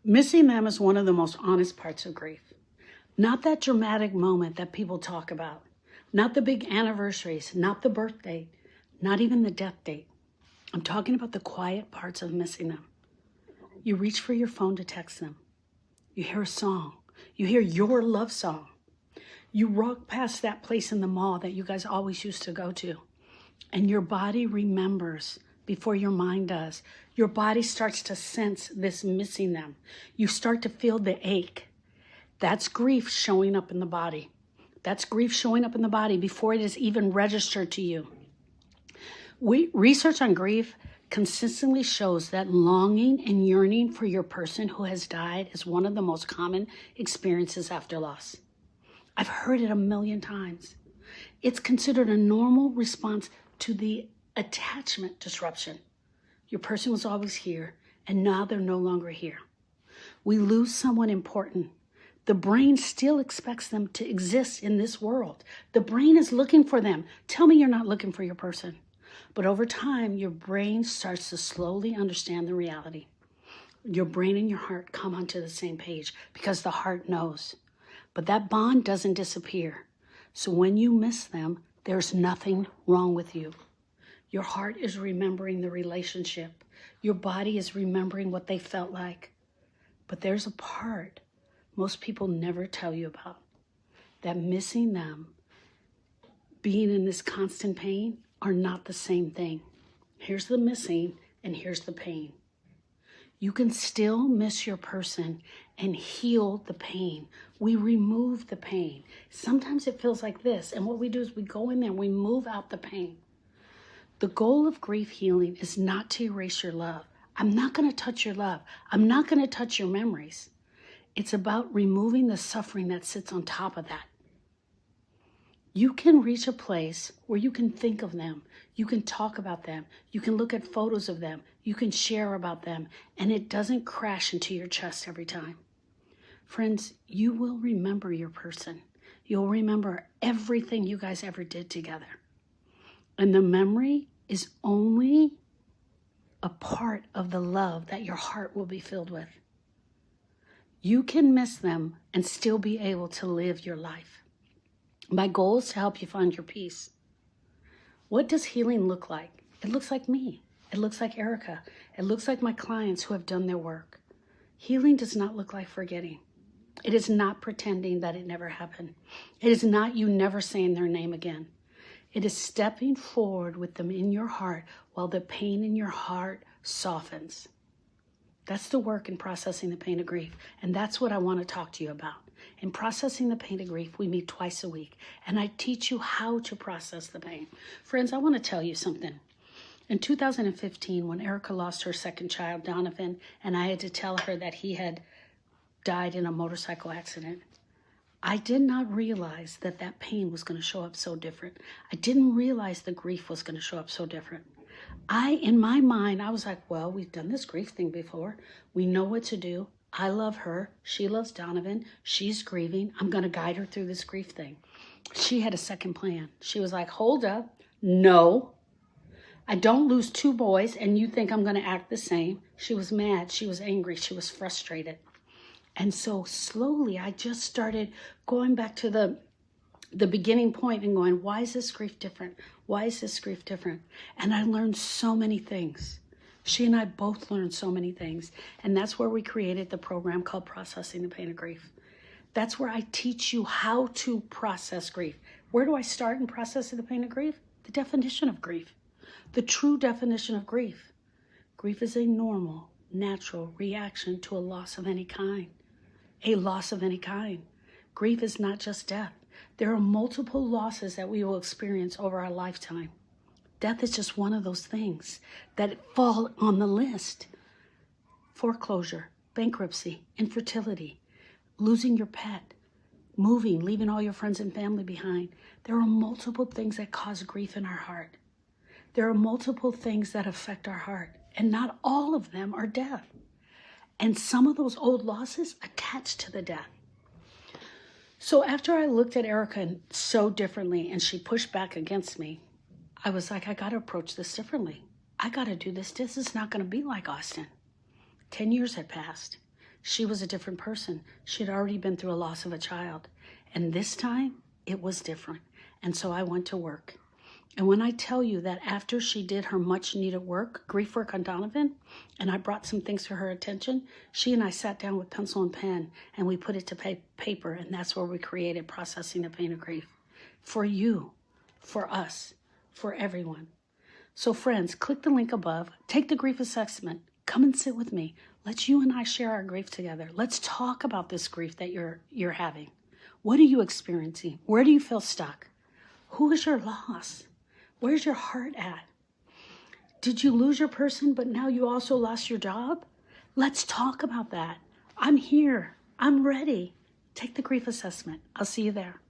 Missing them is one of the most honest parts of grief. Not that dramatic moment that people talk about. Not the big anniversaries, not the birthday, not even the death date. I'm talking about the quiet parts of missing them. You reach for your phone to text them. You hear a song. You hear your love song. You walk past that place in the mall that you guys always used to go to. And your body remembers before your mind does. Your body starts to sense this missing them. You start to feel the ache. That's grief showing up in the body. That's grief showing up in the body before it is even registered to you. Research on grief consistently shows that longing and yearning for your person who has died is one of the most common experiences after loss. I've heard it a million times. It's considered a normal response to the attachment disruption. Your person was always here, and now they're no longer here. We lose someone important. The brain still expects them to exist in this world. The brain is looking for them. Tell me you're not looking for your person. But over time, your brain starts to slowly understand the reality. Your brain and your heart come onto the same page because the heart knows. But that bond doesn't disappear. So when you miss them, there's nothing wrong with you. Your heart is remembering the relationship. Your body is remembering what they felt like. But there's a part most people never tell you about. That missing them, being in this constant pain, are not the same thing. Here's the missing and here's the pain. You can still miss your person and heal the pain. We remove the pain. Sometimes it feels like this, and what we do is we go in there and we move out the pain. The goal of grief healing is not to erase your love. I'm not going to touch your love. I'm not going to touch your memories. It's about removing the suffering that sits on top of that. You can reach a place where you can think of them. You can talk about them. You can look at photos of them. You can share about them. And it doesn't crash into your chest every time. Friends, you will remember your person. You'll remember everything you guys ever did together. And the memory is only a part of the love that your heart will be filled with. You can miss them and still be able to live your life. My goal is to help you find your peace. What does healing look like? It looks like me. It looks like Erica. It looks like my clients who have done their work. Healing does not look like forgetting. It is not pretending that it never happened. It is not you never saying their name again. It is stepping forward with them in your heart while the pain in your heart softens. That's the work in processing the pain of grief. And that's what I want to talk to you about. In processing the pain of grief, we meet twice a week. And I teach you how to process the pain. Friends, I want to tell you something. In 2015, when Erica lost her second child, Donovan, and I had to tell her that he had died in a motorcycle accident, I did not realize that that pain was going to show up so different. I didn't realize the grief was going to show up so different. In my mind, I was like, well, we've done this grief thing before. We know what to do. I love her. She loves Donovan. She's grieving. I'm going to guide her through this grief thing. She had a second plan. She was like, hold up. No, I don't lose two boys and you think I'm going to act the same. She was mad. She was angry. She was frustrated. And so slowly I just started going back to the beginning point and going, why is this grief different? Why is this grief different? And I learned so many things. She and I both learned so many things. And that's where we created the program called Processing the Pain of Grief. That's where I teach you how to process grief. Where do I start in processing the pain of grief? The definition of grief. The true definition of grief. Grief is a normal, natural reaction to a loss of any kind. A loss of any kind. Grief is not just death. There are multiple losses that we will experience over our lifetime. Death is just one of those things that fall on the list. Foreclosure, bankruptcy, infertility, losing your pet, moving, leaving all your friends and family behind. There are multiple things that cause grief in our heart. There are multiple things that affect our heart, and not all of them are death. And some of those old losses attach to the death. So after I looked at Erica so differently and she pushed back against me, I was like, I got to approach this differently. I got to do this. This is not going to be like Austin. 10 years had passed. she was a different person. She had already been through a loss of a child. And this time, it was different. And so I went to work. And when I tell you that after she did her much needed work, grief work on Donovan, and I brought some things to her attention, she and I sat down with pencil and pen and we put it to paper. And that's where we created Processing the Pain of Grief. For you, for us, for everyone. So friends, click the link above, take the grief assessment, come and sit with me. Let's you and I share our grief together. Let's talk about this grief that you're having. What are you experiencing? Where do you feel stuck? Who is your loss? Where's your heart at? Did you lose your person, but now you also lost your job? Let's talk about that. I'm here. I'm ready. Take the grief assessment. I'll see you there.